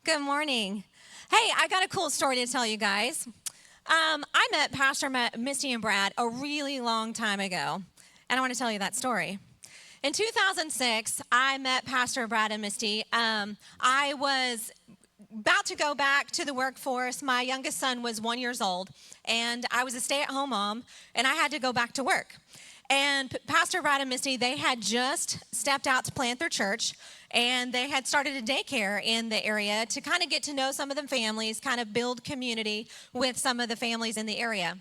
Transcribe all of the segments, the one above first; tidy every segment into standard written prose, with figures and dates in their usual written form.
Good morning. Hey, I got a cool story to tell you guys. I met Misty and Brad a really long time ago, and I want to tell you that story. In 2006, I met Pastor Brad and Misty. I was about to go back to the workforce. My youngest son was 1 year old, and I was a stay-at-home mom, and I had to go back to work. And Pastor Brad and Misty, they had just stepped out to plant their church, and they had started a daycare in the area to kind of get to know some of the families, kind of build community with some of the families in the area.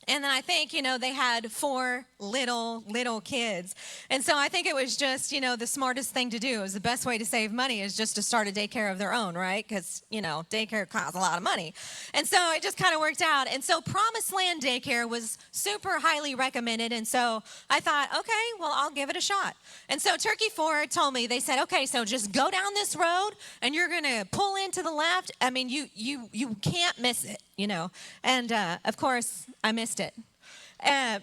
And then I think, they had four little kids. And so I think it was just, the smartest thing to do. Is the best way to save money is just to start a daycare of their own, right? Because, daycare costs a lot of money. And so it just kind of worked out. And so Promised Land Daycare was super highly recommended. And so I thought, okay, well, I'll give it a shot. And so Turkey Ford told me, they said, okay, so just go down this road and you're going to pull into the left. I mean, you can't miss it. And of course, I missed it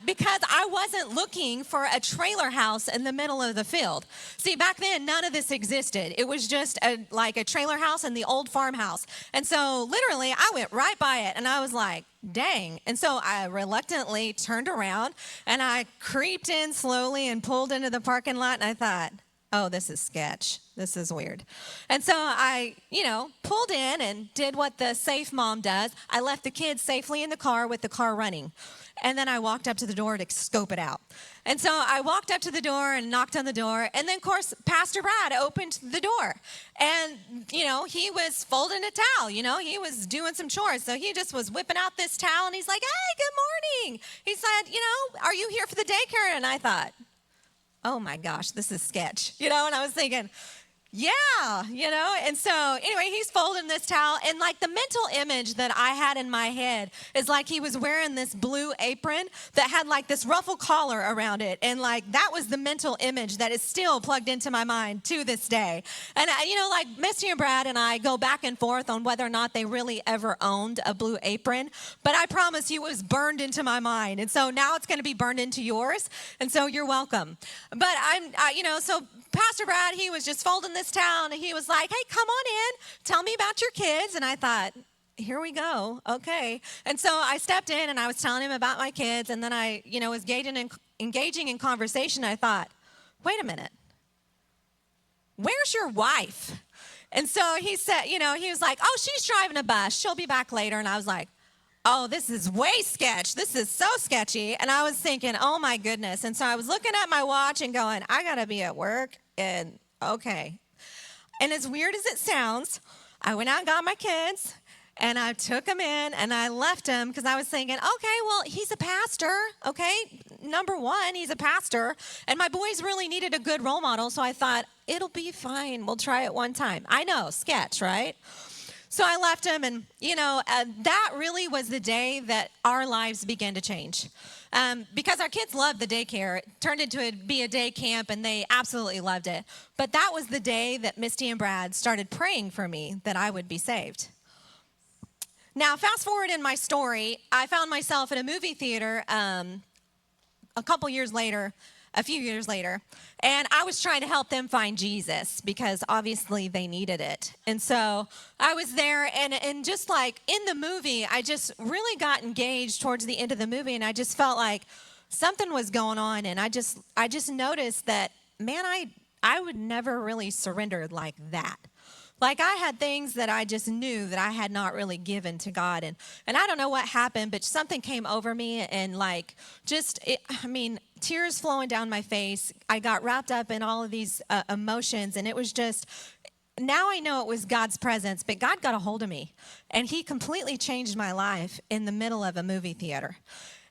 because I wasn't looking for a trailer house in the middle of the field. See, back then, none of this existed. It was just like a trailer house and the old farmhouse. And so literally, I went right by it, and I was like, dang. And so I reluctantly turned around, and I creeped in slowly and pulled into the parking lot, and I thought, oh, this is sketch. This is weird. And so I, pulled in and did what the safe mom does. I left the kids safely in the car with the car running. And then I walked up to the door to scope it out. And so I walked up to the door and knocked on the door. And then, of course, Pastor Brad opened the door. And, he was folding a towel. He was doing some chores. So he just was whipping out this towel. And he's like, hey, good morning. He said, are you here for the daycare? And I thought, oh my gosh, this is sketch, and I was thinking, yeah, and so anyway, he's folding this towel, and like the mental image that I had in my head is like he was wearing this blue apron that had like this ruffle collar around it, and like that was the mental image that is still plugged into my mind to this day. And like Misty and Brad and I go back and forth on whether or not they really ever owned a blue apron, but I promise you it was burned into my mind, and so now it's going to be burned into yours, and so you're welcome. But so Pastor Brad, he was just folding this towel, and he was like, hey, come on in, tell me about your kids. And I thought, here we go, okay. And so I stepped in, and I was telling him about my kids, and then I, was engaging in conversation. I thought, wait a minute, where's your wife? And so he said, he was like, oh, she's driving a bus, she'll be back later. And I was like, oh, this is way sketch. This is so sketchy. And I was thinking, oh my goodness. And so I was looking at my watch and going, I gotta be at work, and okay. And as weird as it sounds, I went out and got my kids, and I took them in, and I left them because I was thinking, okay, well, he's a pastor, okay? Number one, he's a pastor, and my boys really needed a good role model, so I thought, it'll be fine. We'll try it one time. I know, sketch, right? So I left him, and, that really was the day that our lives began to change. Because our kids loved the daycare. It turned into be a day camp, and they absolutely loved it. But that was the day that Misty and Brad started praying for me that I would be saved. Now, fast forward in my story, I found myself in a movie theater a few years later, and I was trying to help them find Jesus because obviously they needed it. And so I was there, and just like in the movie, I just really got engaged towards the end of the movie, and I just felt like something was going on, and I just noticed that, man, I would never really surrender like that. Like I had things that I just knew that I had not really given to God. And I don't know what happened, but something came over me, and tears flowing down my face. I got wrapped up in all of these emotions, and it was just, now I know it was God's presence, but God got a hold of me, and he completely changed my life in the middle of a movie theater.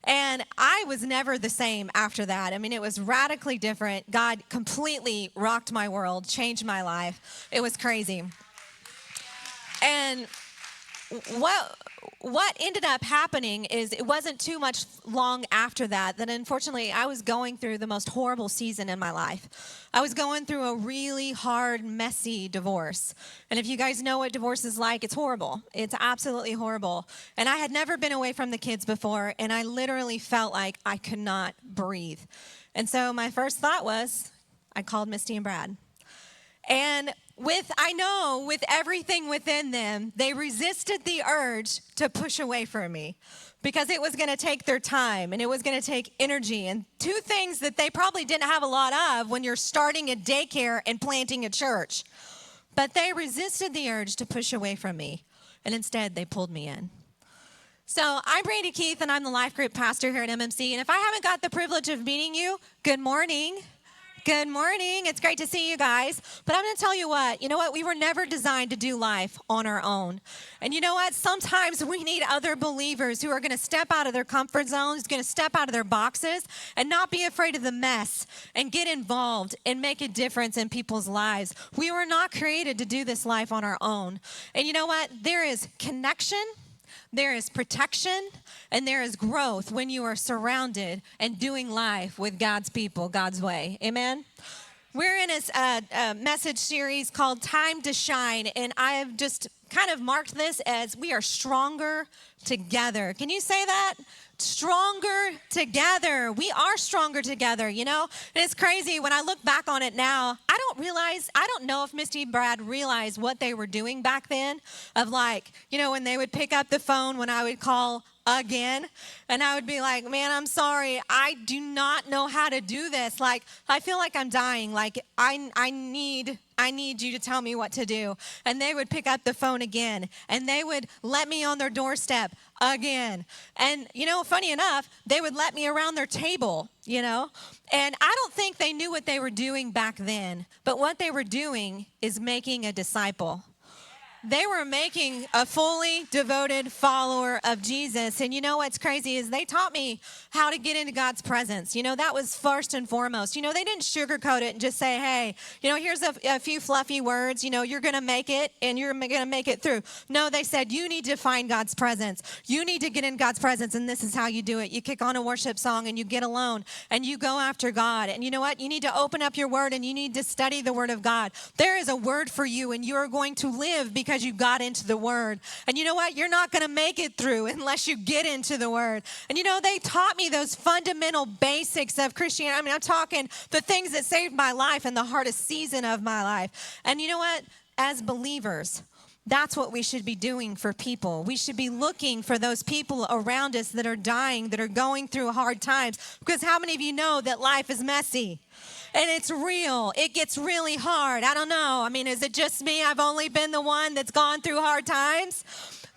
And I was never the same after that. I mean, it was radically different. God completely rocked my world, changed my life. It was crazy. And what ended up happening is it wasn't too much long after that unfortunately I was going through the most horrible season in my life. I was going through a really hard, messy divorce. And if you guys know what divorce is like, it's horrible. It's absolutely horrible. And I had never been away from the kids before, and I literally felt like I could not breathe. And so my first thought was, I called Misty and Brad. And with everything within them, they resisted the urge to push away from me because it was going to take their time and it was going to take energy and two things that they probably didn't have a lot of when you're starting a daycare and planting a church. But they resisted the urge to push away from me, and instead they pulled me in. So I'm Brandy Keith, and I'm the life group pastor here at MMC. And if I haven't got the privilege of meeting you, good morning. Good morning. It's great to see you guys. But I'm going to tell you what. You know what? We were never designed to do life on our own. And you know what? Sometimes we need other believers who are going to step out of their comfort zones, going to step out of their boxes, and not be afraid of the mess and get involved and make a difference in people's lives. We were not created to do this life on our own. And you know what? There is connection. There is protection, and there is growth when you are surrounded and doing life with God's people, God's way. Amen? We're in a message series called Time to Shine, and I have just kind of marked this as we are stronger together. Can you say that? Stronger together. We are stronger together, you know? And it's crazy. When I look back on it now, I don't know if Misty and Brad realized what they were doing back then of like, you know, when they would pick up the phone when I would call again, and I would be like, man, I'm sorry, I do not know how to do this. Like, I feel like I'm dying. Like, I need you to tell me what to do. And they would pick up the phone again, and they would let me on their doorstep again. And, you know, funny enough, they would let me around their table, you know. And I don't think they knew what they were doing back then, but what they were doing is making a disciple. They were making a fully devoted follower of Jesus. And you know what's crazy is they taught me how to get into God's presence. You know, that was first and foremost. You know, they didn't sugarcoat it and just say, hey, you know, here's a few fluffy words. You know, you're going to make it and you're going to make it through. No, they said, you need to find God's presence. You need to get in God's presence. And this is how you do it. You kick on a worship song and you get alone and you go after God. And you know what? You need to open up your word and you need to study the word of God. There is a word for you, and you are going to live because you got into the word. And you know what? You're not going to make it through unless you get into the word. And you know, they taught me those fundamental basics of Christianity. I mean, I'm talking the things that saved my life in the hardest season of my life. And you know what? As believers, that's what we should be doing for people. We should be looking for those people around us that are dying, that are going through hard times. Because how many of you know that life is messy? And it's real. It gets really hard. I don't know. I mean, is it just me? I've only been the one that's gone through hard times.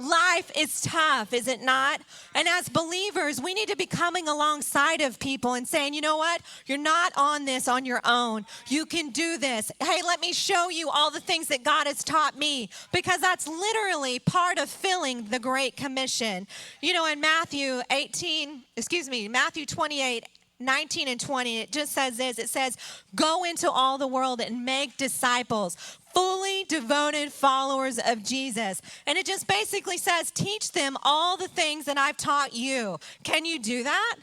Life is tough, is it not? And as believers, we need to be coming alongside of people and saying, you know what? You're not on this on your own. You can do this. Hey, let me show you all the things that God has taught me, because that's literally part of filling the Great Commission. You know, in Matthew 28, 19 and 20, it just says this. It says, go into all the world and make disciples, fully devoted followers of Jesus. And it just basically says, teach them all the things that I've taught you. Can you do that?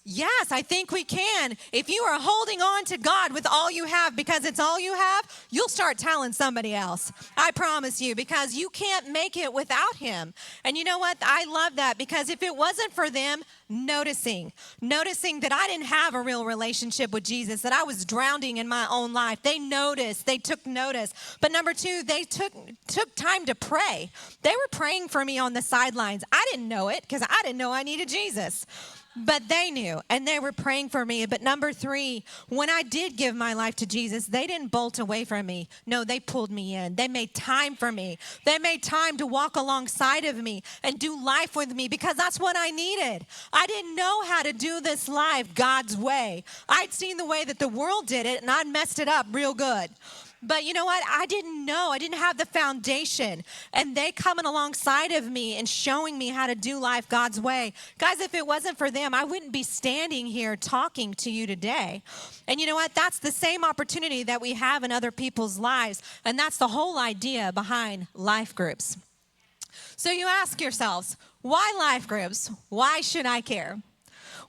Yes, I think we can. If you are holding on to God with all you have because it's all you have, you'll start telling somebody else. I promise you, because you can't make it without him. And you know what? I love that, because if it wasn't for them noticing that I didn't have a real relationship with Jesus, that I was drowning in my own life, they noticed, they took notice. But number two, they took time to pray. They were praying for me on the sidelines. I didn't know it because I didn't know I needed Jesus. But they knew, and they were praying for me. But number three, when I did give my life to Jesus, they didn't bolt away from me. No, they pulled me in. They made time for me. They made time to walk alongside of me and do life with me, because that's what I needed. I didn't know how to do this life God's way. I'd seen the way that the world did it, and I'd messed it up real good. But you know what? I didn't know. I didn't have the foundation. And they coming alongside of me and showing me how to do life God's way. Guys, if it wasn't for them, I wouldn't be standing here talking to you today. And you know what? That's the same opportunity that we have in other people's lives. And that's the whole idea behind life groups. So you ask yourselves, why life groups? Why should I care?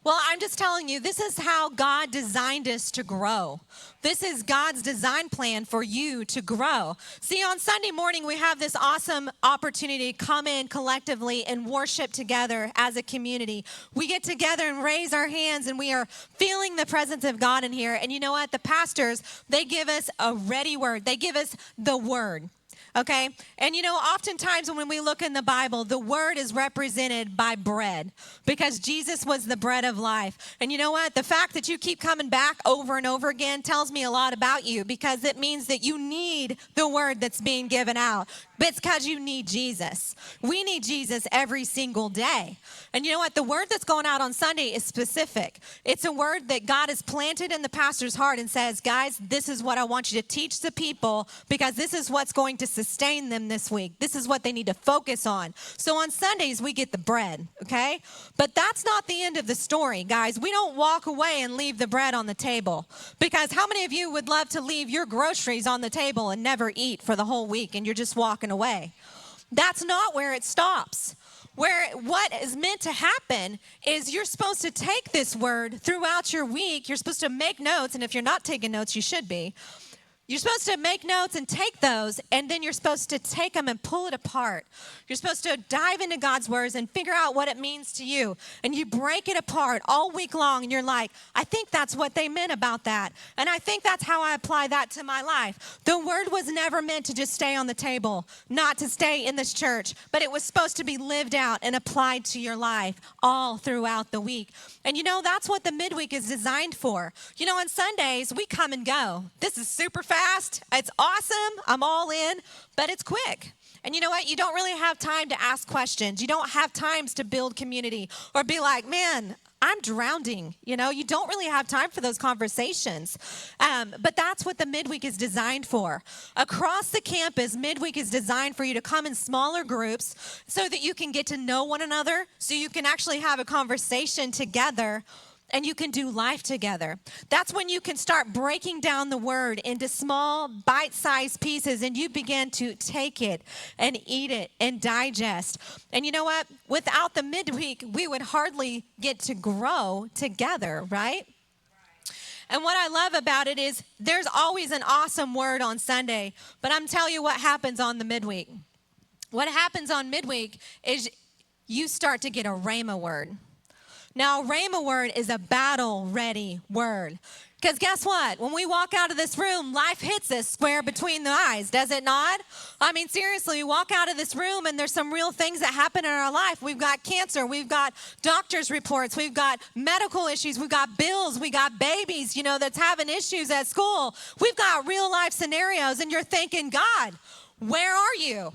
Well, I'm just telling you, this is how God designed us to grow. This is God's design plan for you to grow. See, on Sunday morning, we have this awesome opportunity to come in collectively and worship together as a community. We get together and raise our hands, and we are feeling the presence of God in here. And you know what? The pastors, they give us a ready word. They give us the word. Okay? And you know, oftentimes when we look in the Bible, the word is represented by bread because Jesus was the bread of life. And you know what? The fact that you keep coming back over and over again tells me a lot about you because it means that you need the word that's being given out. But it's because you need Jesus. We need Jesus every single day. And you know what? The word that's going out on Sunday is specific. It's a word that God has planted in the pastor's heart and says, guys, this is what I want you to teach the people because this is what's going to sustain them this week. This is what they need to focus on. So on Sundays, we get the bread, okay? But that's not the end of the story, guys. We don't walk away and leave the bread on the table because how many of you would love to leave your groceries on the table and never eat for the whole week and you're just walking away? That's not where it stops. What is meant to happen is you're supposed to take this word throughout your week. You're supposed to make notes, and if you're not taking notes, you should be. You're supposed to make notes and take those, and then you're supposed to take them and pull it apart. You're supposed to dive into God's words and figure out what it means to you. And you break it apart all week long, and you're like, I think that's what they meant about that. And I think that's how I apply that to my life. The word was never meant to just stay on the table, not to stay in this church, but it was supposed to be lived out and applied to your life all throughout the week. And you know, that's what the midweek is designed for. You know, on Sundays, we come and go. This is super fast. It's awesome. I'm all in, but it's quick. And you know what? You don't really have time to ask questions. You don't have times to build community or be like, man, I'm drowning. You know, you don't really have time for those conversations. But that's what the midweek is designed for. Across the campus, midweek is designed for you to come in smaller groups so that you can get to know one another, so you can actually have a conversation together and you can do life together. That's when you can start breaking down the word into small, bite-sized pieces, and you begin to take it and eat it and digest. And you know what? Without the midweek, we would hardly get to grow together, right? And what I love about it is there's always an awesome word on Sunday, but I'm telling you what happens on the midweek. What happens on midweek is you start to get a rhema word. Now, a rhema word is a battle-ready word. Because guess what? When we walk out of this room, life hits us square between the eyes, does it not? I mean, seriously, we walk out of this room and there's some real things that happen in our life. We've got cancer. We've got doctor's reports. We've got medical issues. We've got bills. We got babies, you know, that's having issues at school. We've got real life scenarios and you're thinking, God, where are you?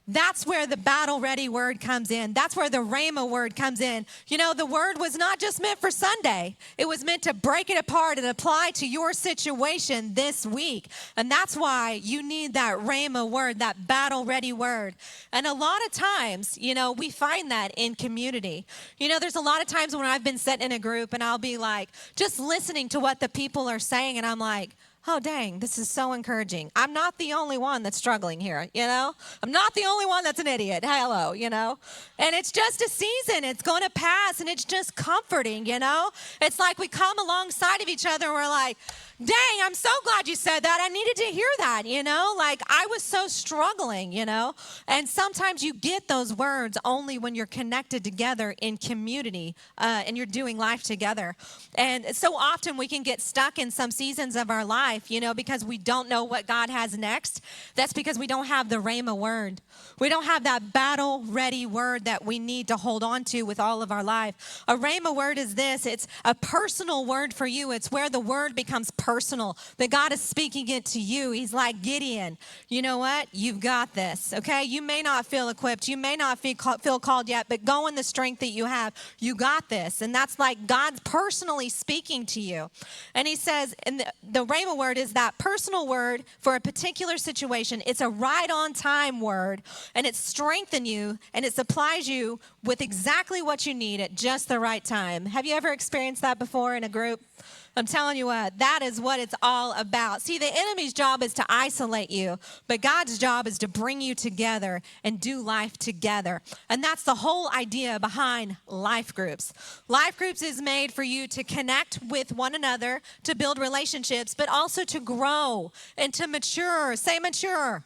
That's where the battle-ready word comes in. That's where the rhema word comes in. You know, the word was not just meant for Sunday. It was meant to break it apart and apply to your situation this week. And that's why you need that rhema word, that battle-ready word. And a lot of times, you know, we find that in community. You know, there's a lot of times when I've been sitting in a group and I'll be like, just listening to what the people are saying, and I'm like, oh, dang, this is so encouraging. I'm not the only one that's struggling here, you know? I'm not the only one that's an idiot. Hello, you know? And it's just a season. It's going to pass, and it's just comforting, you know? It's like we come alongside of each other, and we're like, dang, I'm so glad you said that. I needed to hear that, you know? Like, I was so struggling, you know? And sometimes you get those words only when you're connected together in community and you're doing life together. And so often we can get stuck in some seasons of our life, you know, because we don't know what God has next. That's because we don't have the rhema word. We don't have that battle-ready word that we need to hold on to with all of our life. A rhema word is this. It's a personal word for you. It's where the word becomes personal, that God is speaking it to you. He's like, Gideon, you know what? You've got this, okay? You may not feel equipped. You may not feel called yet, but go in the strength that you have. You got this. And that's like God personally speaking to you. And he says, and the rhema word is that personal word for a particular situation. It's a right-on-time word, and it strengthens you, and it supplies you with exactly what you need at just the right time. Have you ever experienced that before in a group? I'm telling you what, that is what it's all about. See, the enemy's job is to isolate you, but God's job is to bring you together and do life together. And that's the whole idea behind life groups. Life groups is made for you to connect with one another, to build relationships, but also to grow and to mature. Say mature.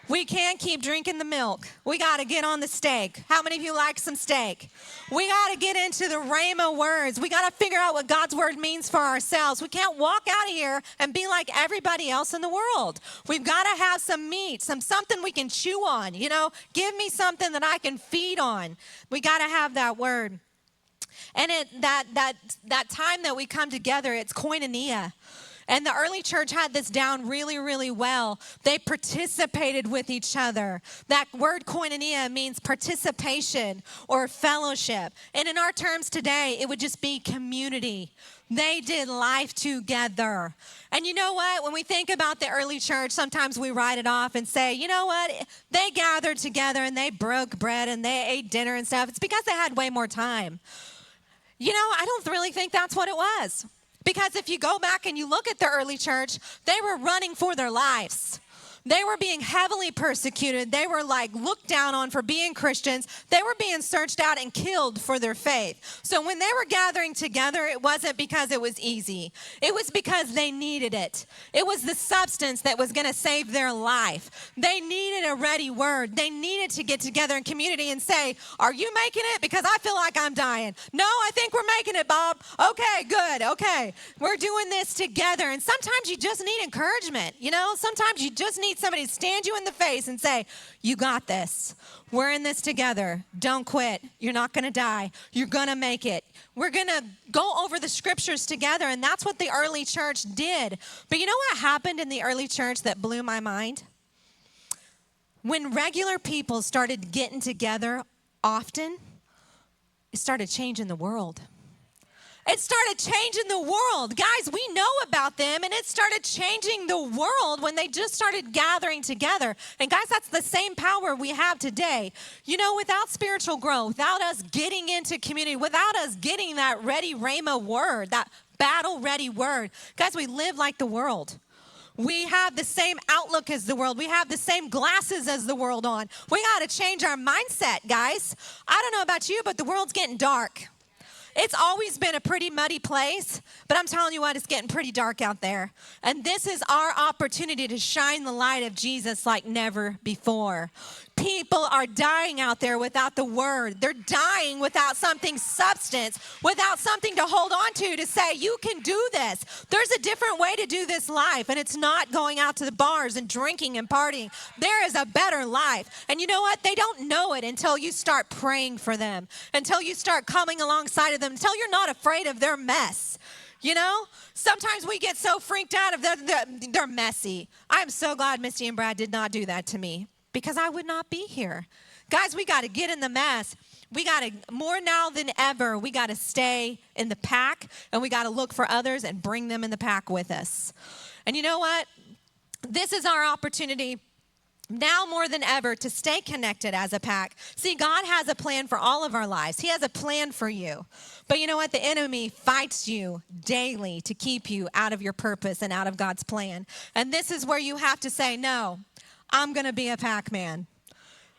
We can't keep drinking the milk. We got to get on the steak. How many of you like some steak? We got to get into the rhema words. We got to figure out what God's word means for ourselves. We can't walk out of here and be like everybody else in the world. We've got to have some meat, something we can chew on. You know, give me something that I can feed on. We got to have that word. And that time that we come together, it's koinonia. And the early church had this down really, really well. They participated with each other. That word koinonia means participation or fellowship. And in our terms today, it would just be community. They did life together. And you know what? When we think about the early church, sometimes we write it off and say, you know what? They gathered together and they broke bread and they ate dinner and stuff. It's because they had way more time. You know, I don't really think that's what it was. Because if you go back and you look at the early church, they were running for their lives. They were being heavily persecuted. They were like looked down on for being Christians. They were being searched out and killed for their faith. So when they were gathering together, it wasn't because it was easy. It was because they needed it. It was the substance that was going to save their life. They needed a ready word. They needed to get together in community and say, are you making it? Because I feel like I'm dying. No, I think we're making it, Bob. Okay, good. Okay. We're doing this together. And sometimes you just need encouragement. You know, sometimes you just need somebody to stand you in the face and say, you got this. We're in this together. Don't quit. You're not going to die. You're going to make it. We're going to go over the scriptures together. And that's what the early church did. But you know what happened in the early church that blew my mind? When regular people started getting together often, it started changing the world. It started changing the world. Guys, we know about them, and it started changing the world when they just started gathering together. And guys, that's the same power we have today. You know, without spiritual growth, without us getting into community, without us getting that ready rhema word, that battle-ready word, guys, we live like the world. We have the same outlook as the world. We have the same glasses as the world on. We got to change our mindset, guys. I don't know about you, but the world's getting dark. It's always been a pretty muddy place, but I'm telling you what, it's getting pretty dark out there. And this is our opportunity to shine the light of Jesus like never before. People are dying out there without the word. They're dying without something substance, without something to hold on to say, you can do this. There's a different way to do this life, and it's not going out to the bars and drinking and partying. There is a better life. And you know what? They don't know it until you start praying for them, until you start coming alongside of them, until you're not afraid of their mess. You know, sometimes we get so freaked out of they're messy. I'm so glad Misty and Brad did not do that to me, because I would not be here. Guys, we got to get in the mess. We got to, more now than ever, we got to stay in the pack, and we got to look for others and bring them in the pack with us. And you know what? This is our opportunity now more than ever to stay connected as a pack. See, God has a plan for all of our lives. He has a plan for you. But you know what? The enemy fights you daily to keep you out of your purpose and out of God's plan. And this is where you have to say, no, I'm going to be a pack man.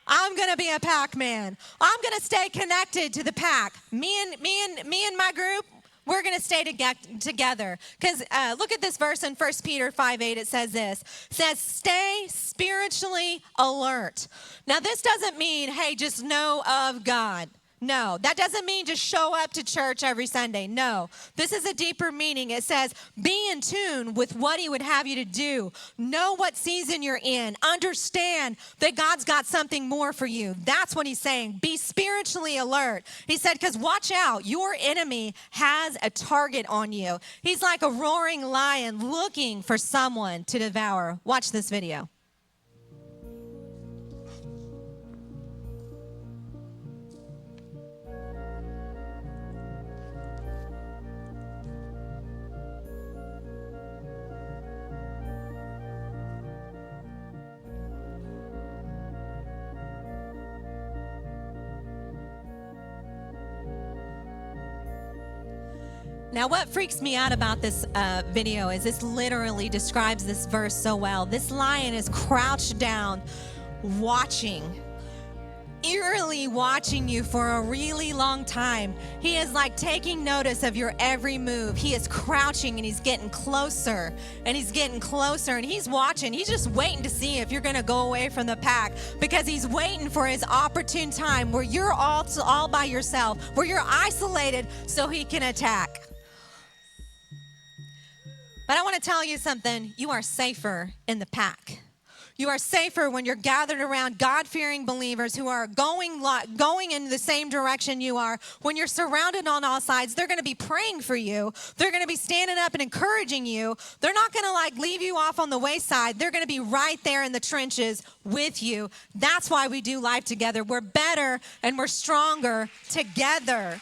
I'm going to be a pack man. I'm going to stay connected to the pack. Me and my group, we're going to stay together. Because look at this verse in 1 Peter 5:8. It says this. It says, stay spiritually alert. Now, this doesn't mean, hey, just know of God. No, that doesn't mean just show up to church every Sunday. No, this is a deeper meaning. It says, be in tune with what he would have you to do. Know what season you're in. Understand that God's got something more for you. That's what he's saying. Be spiritually alert. He said, because watch out, your enemy has a target on you. He's like a roaring lion looking for someone to devour. Watch this video. Now, what freaks me out about this video is this literally describes this verse so well. This lion is crouched down, watching, eerily watching you for a really long time. He is like taking notice of your every move. He is crouching and he's getting closer and he's getting closer and he's watching. He's just waiting to see if you're going to go away from the pack, because he's waiting for his opportune time where you're all by yourself, where you're isolated, so he can attack. But I want to tell you something. You are safer in the pack. You are safer when you're gathered around God-fearing believers who are going in the same direction you are. When you're surrounded on all sides, they're going to be praying for you. They're going to be standing up and encouraging you. They're not going to leave you off on the wayside. They're going to be right there in the trenches with you. That's why we do life together. We're better and we're stronger together.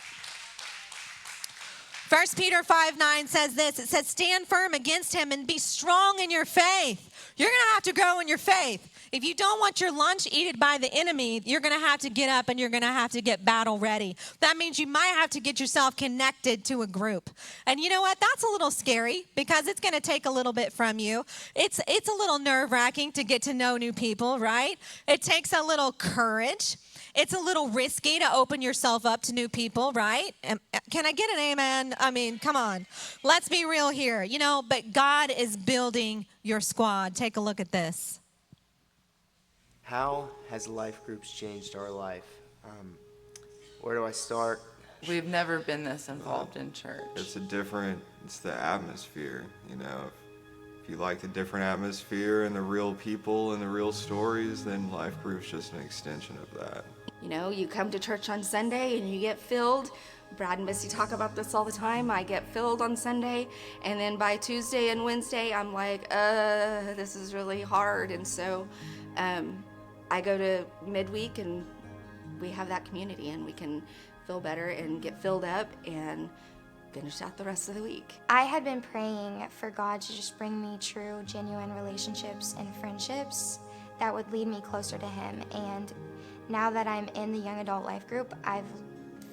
1 Peter 5:9 says this. It says, stand firm against him and be strong in your faith. You're going to have to grow in your faith. If you don't want your lunch eaten by the enemy, you're going to have to get up and you're going to have to get battle ready. That means you might have to get yourself connected to a group. And you know what? That's a little scary because it's going to take a little bit from you. It's a little nerve-wracking to get to know new people, right? It takes a little courage. It's a little risky to open yourself up to new people, right? Can I get an amen? I mean, come on. Let's be real here. But God is building your squad. Take a look at this. How has life groups changed our life? Where do I start? We've never been this involved in church. It's the atmosphere, If you like the different atmosphere and the real people and the real stories, then life group's just an extension of that. You come to church on Sunday and you get filled. Brad and Missy talk about this all the time. I get filled on Sunday, and then by Tuesday and Wednesday, I'm like, this is really hard. And so I go to midweek and we have that community and we can feel better and get filled up and finish out the rest of the week. I had been praying for God to just bring me true, genuine relationships and friendships that would lead me closer to Him. And now that I'm in the young adult life group, I've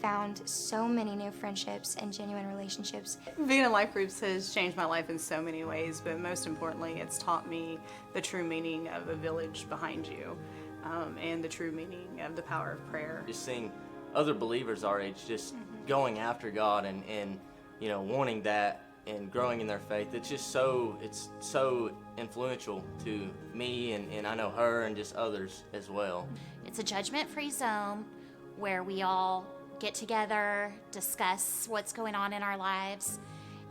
found so many new friendships and genuine relationships. Being in life groups has changed my life in so many ways, but most importantly, it's taught me the true meaning of a village behind you, and the true meaning of the power of prayer. Just seeing other believers our age just going after God and wanting that and growing in their faith, it's so influential to me and I know her and just others as well. It's a judgment-free zone where we all get together, discuss what's going on in our lives,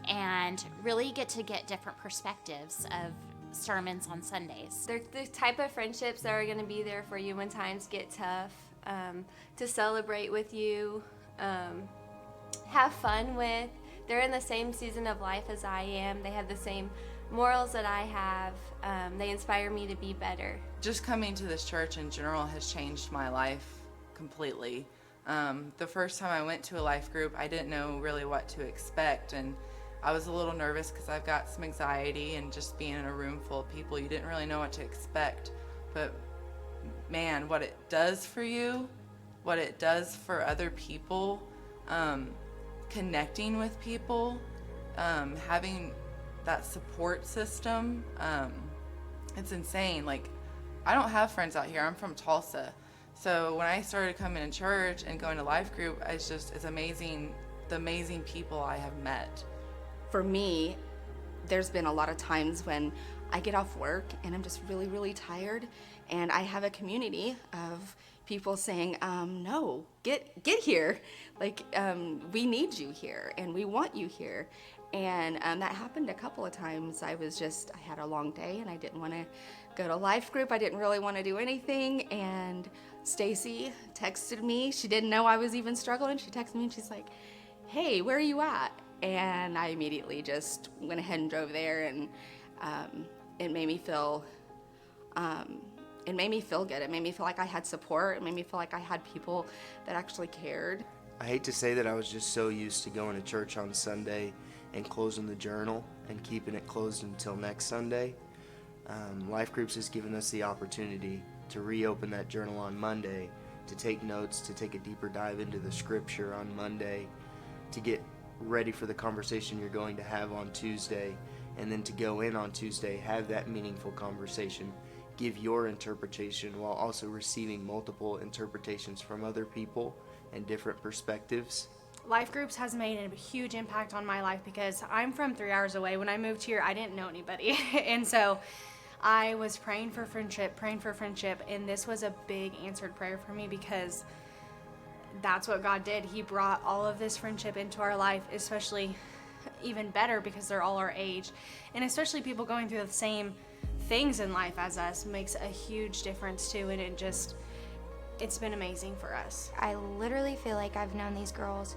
and really get different perspectives of sermons on Sundays. They're the type of friendships that are going to be there for you when times get tough, to celebrate with you, have fun with. They're in the same season of life as I am. They have the same morals that I have. They inspire me to be better. Just coming to this church in general has changed my life completely. The first time I went to a life group, I didn't know really what to expect, and I was a little nervous because I've got some anxiety, and just being in a room full of people, you didn't really know what to expect. But man, what it does for you, what it does for other people, connecting with people, having that support system, it's insane. I don't have friends out here. I'm from Tulsa. So when I started coming to church and going to life group, it's amazing, the amazing people I have met. For me, there's been a lot of times when I get off work and I'm just really, really tired, and I have a community of people saying, no, get here. We need you here and we want you here. And that happened a couple of times. I had a long day and I didn't want to go to life group. I didn't really want to do anything. And Stacy texted me. She didn't know I was even struggling. She texted me and she's like, hey, where are you at? And I immediately just went ahead and drove there, and it made me feel good. It made me feel like I had support. It made me feel like I had people that actually cared. I hate to say that I was just so used to going to church on Sunday and closing the journal and keeping it closed until next Sunday. Life Groups has given us the opportunity to reopen that journal on Monday, to take notes, to take a deeper dive into the scripture on Monday, to get ready for the conversation you're going to have on Tuesday, and then to go in on Tuesday, have that meaningful conversation, give your interpretation while also receiving multiple interpretations from other people and different perspectives. Life groups has made a huge impact on my life because I'm from 3 hours away. When I moved here, I didn't know anybody. And so I was praying for friendship, and this was a big answered prayer for me because that's what God did. He brought all of this friendship into our life, especially even better because they're all our age. And especially people going through the same things in life as us makes a huge difference too. And it's been amazing for us. I literally feel like I've known these girls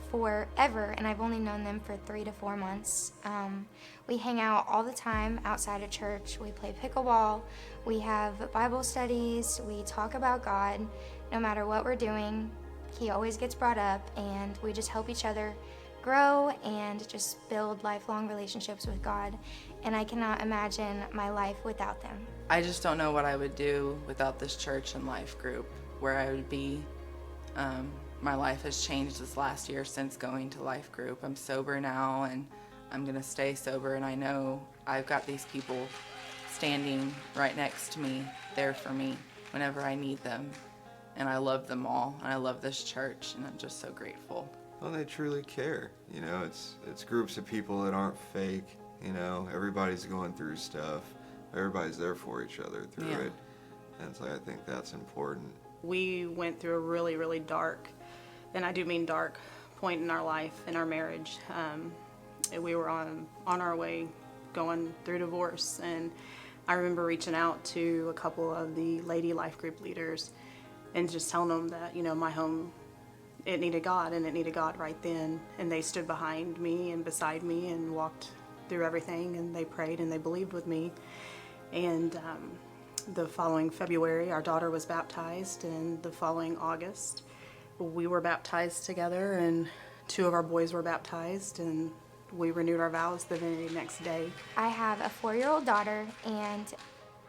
forever, and I've only known them for 3 to 4 months. We hang out all the time outside of church. We play pickleball. We have Bible studies. We talk about God. No matter what we're doing, He always gets brought up, and we just help each other grow and just build lifelong relationships with God. And I cannot imagine my life without them. I just don't know what I would do without this church and life group, where I would be. My life has changed this last year since going to life group. I'm sober now, and I'm going to stay sober, and I know I've got these people standing right next to me, there for me whenever I need them. And I love them all, and I love this church, and I'm just so grateful. Well, they truly care. You know, it's groups of people that aren't fake. You know, everybody's going through stuff. Everybody's there for each other through it. And so I think that's important. We went through a really, really dark, and I do mean dark, point in our life, in our marriage. We were on our way going through divorce, and I remember reaching out to a couple of the lady life group leaders and just telling them that, you know, my home, it needed God, and it needed God right then. And they stood behind me and beside me and walked through everything, and they prayed and they believed with me. And the following February, our daughter was baptized, and the following August, we were baptized together, and 2 of our boys were baptized, and we renewed our vows the very next day. I have a 4-year-old daughter, and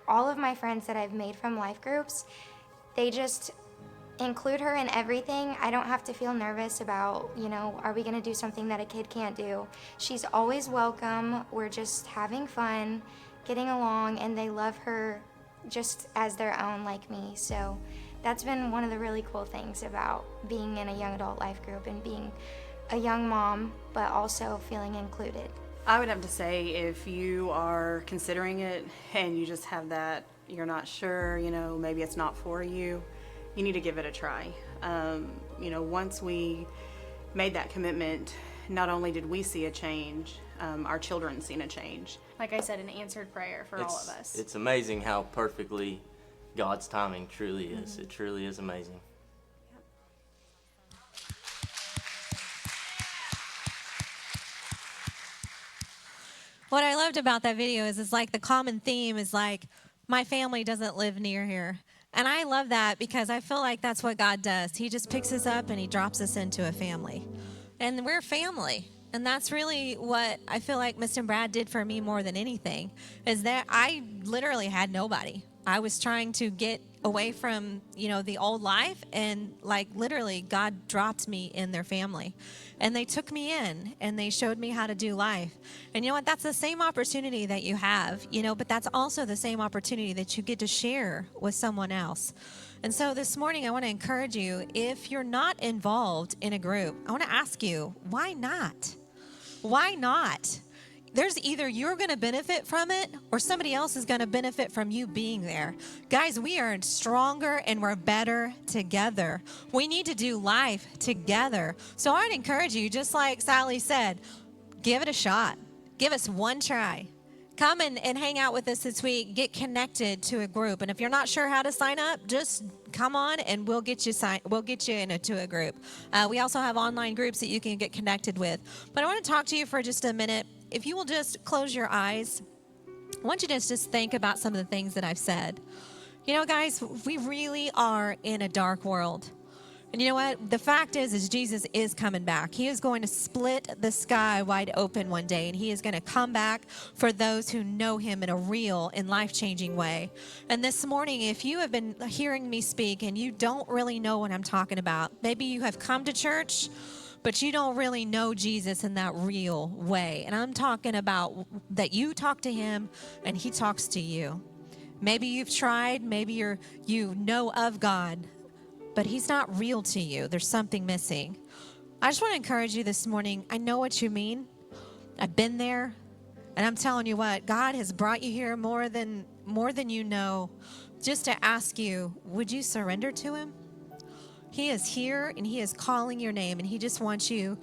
all of my friends that I've made from life groups, they just include her in everything. I don't have to feel nervous about, you know, are we going to do something that a kid can't do? She's always welcome. We're just having fun, getting along, and they love her just as their own, like me. So that's been one of the really cool things about being in a young adult life group and being a young mom, but also feeling included. I would have to say, if you are considering it and you just have that, you're not sure, you know, maybe it's not for you, you need to give it a try. You know, once we made that commitment, not only did we see a change, our children seen a change. Like I said, an answered prayer for all of us. It's amazing how perfectly God's timing truly is. It truly is amazing. What I loved about that video is it's like the common theme is like, my family doesn't live near here. And I love that because I feel like that's what God does. He just picks us up and He drops us into a family. And we're family. And that's really what I feel like Mr. Brad did for me more than anything, is that I literally had nobody. I was trying to get away from, you know, the old life, and like literally God dropped me in their family. And they took me in and they showed me how to do life. And you know what? That's the same opportunity that you have, you know, but that's also the same opportunity that you get to share with someone else. And so this morning, I want to encourage you, if you're not involved in a group, I want to ask you, why not? Why not? There's either you're going to benefit from it or somebody else is going to benefit from you being there. Guys, we are stronger and we're better together. We need to do life together. So I'd encourage you, just like Sally said, give it a shot. Give us one try. Come and hang out with us this week. Get connected to a group. And if you're not sure how to sign up, just come on and we'll get you into a group. We also have online groups that you can get connected with. But I want to talk to you for just a minute. If you will just close your eyes, I want you to just think about some of the things that I've said. You know, guys, we really are in a dark world. And you know what? The fact is Jesus is coming back. He is going to split the sky wide open one day, and He is going to come back for those who know Him in a real and life-changing way. And this morning, if you have been hearing me speak and you don't really know what I'm talking about, maybe you have come to church, but you don't really know Jesus in that real way. And I'm talking about that you talk to him and he talks to you. Maybe you've tried, maybe you know of God, but he's not real to you. There's something missing. I just want to encourage you this morning. I know what you mean. I've been there, and I'm telling you what, God has brought you here more than you know, just to ask you, would you surrender to him? He is here, and he is calling your name, and he just wants you,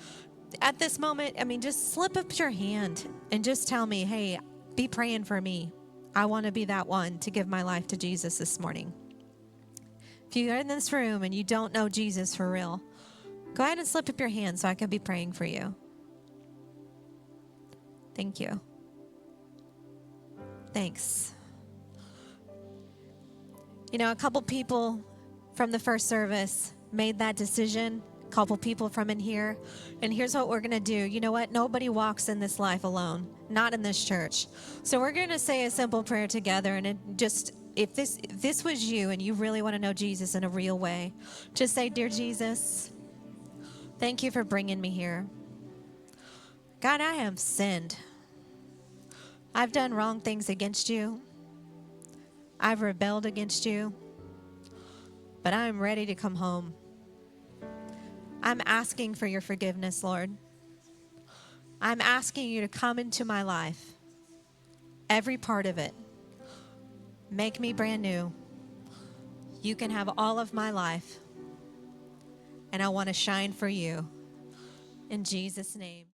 at this moment, just slip up your hand and just tell me, hey, be praying for me. I want to be that one to give my life to Jesus this morning. If you're in this room and you don't know Jesus for real, go ahead and slip up your hand so I can be praying for you. Thank you. Thanks. You know, a couple people from the first service made that decision, a couple people from in here. And here's what we're going to do. You know what? Nobody walks in this life alone, not in this church. So we're going to say a simple prayer together. And if this was you and you really want to know Jesus in a real way, just say, Dear Jesus, thank you for bringing me here. God, I have sinned. I've done wrong things against you. I've rebelled against you. But I'm ready to come home. I'm asking for your forgiveness, Lord. I'm asking you to come into my life, every part of it. Make me brand new. You can have all of my life. And I want to shine for you. In Jesus' name.